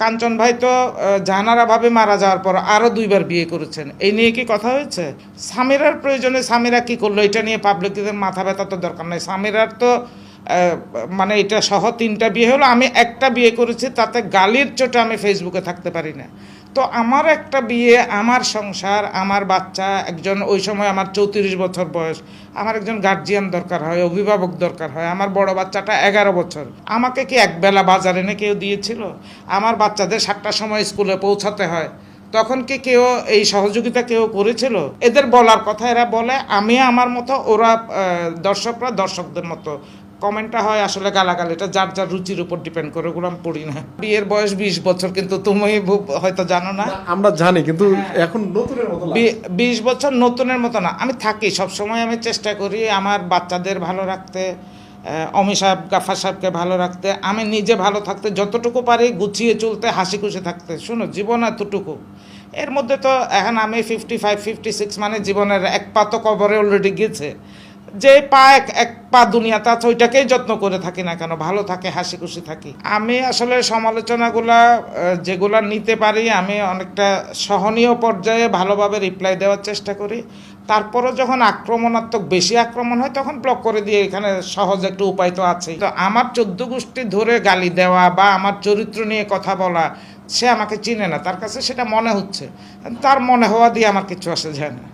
কাঞ্চন ভাই তো জাহানারা ভাবে মারা যাওয়ার পর আরো 2বার বিয়ে করেছেন। এই নিয়ে কি কথা হয়েছে? সামিরার প্রয়োজনে সামিরা কি করলো এটা নিয়ে পাবলিকদের মাথা ব্যথা তো দরকার নাই। সামিরার তো মানে এটা সহ 3টা বিয়ে হলো, আমি একটা বিয়ে করেছি, তাতে গালির চোটে আমি ফেসবুকে থাকতে পারি না। তো আমার একটা বিয়ে, আমার সংসার, আমার বাচ্চা, একজন ওই সময় আমার 34 বছর বয়স, আমার একজন গার্জিয়ান দরকার হয়, অভিভাবক দরকার হয়। আমার বড় বাচ্চাটা 11 বছর, আমাকে কি একবেলা বাজার এনে কেউ দিয়েছিল? আমার বাচ্চাদের 7টার সময় স্কুলে পৌঁছাতে হয়, তখন কি কেউ এই সহযোগিতা কেউ করেছিল? এদের বলার কথা এরা বলে, আমি আমার মতো, ওরা দর্শকরা দর্শকদের মতো। কমেন্টটা হয় আসলে গালাগালি, এটা যার যার রুচির উপর ডিপেন্ড করে, ওগুলো আমি পড়ি না। বিয়ের বয়স 20 বছর, কিন্তু তুমি হয়তো জানো না। আমরা জানি, কিন্তু এখন নতুনের মতো 20 বছর নতুনের মতো না। আমি থাকি সবসময়, আমি চেষ্টা করি আমার বাচ্চাদের ভালো রাখতে, অমি সাহেব, গাফার সাহেবকে ভালো রাখতে, আমি নিজে ভালো থাকতে, যতটুকু পারি গুছিয়ে চলতে, হাসি খুশি থাকতে। শোনো, জীবন এতটুকু, এর মধ্যে তো এখন আমি 55 56, মানে জীবনের এক পা তো কবরে অলরেডি গেছে। যে পা এক পা দুনিয়াতে আছে, ওইটাকেই যত্ন করে থাকি না কেন, ভালো থাকে, হাসি খুশি থাকি। আমি আসলে সমালোচনাগুলা যেগুলা নিতে পারি, আমি অনেকটা সহনীয় পর্যায়ে ভালোভাবে রিপ্লাই দেওয়ার চেষ্টা করি। তারপরও যখন আক্রমণাত্মক বেশি আক্রমণ হয়, তখন ব্লক করে দিয়ে, এখানে সহজ একটা উপায় তো আছেই। তো আমার 14 গোষ্ঠী ধরে গালি দেওয়া বা আমার চরিত্র নিয়ে কথা বলা, সে আমাকে চিনে না, তার কাছে সেটা মনে হচ্ছে, তার মনে হওয়া দিয়ে আমার কিছু আসে যায় না।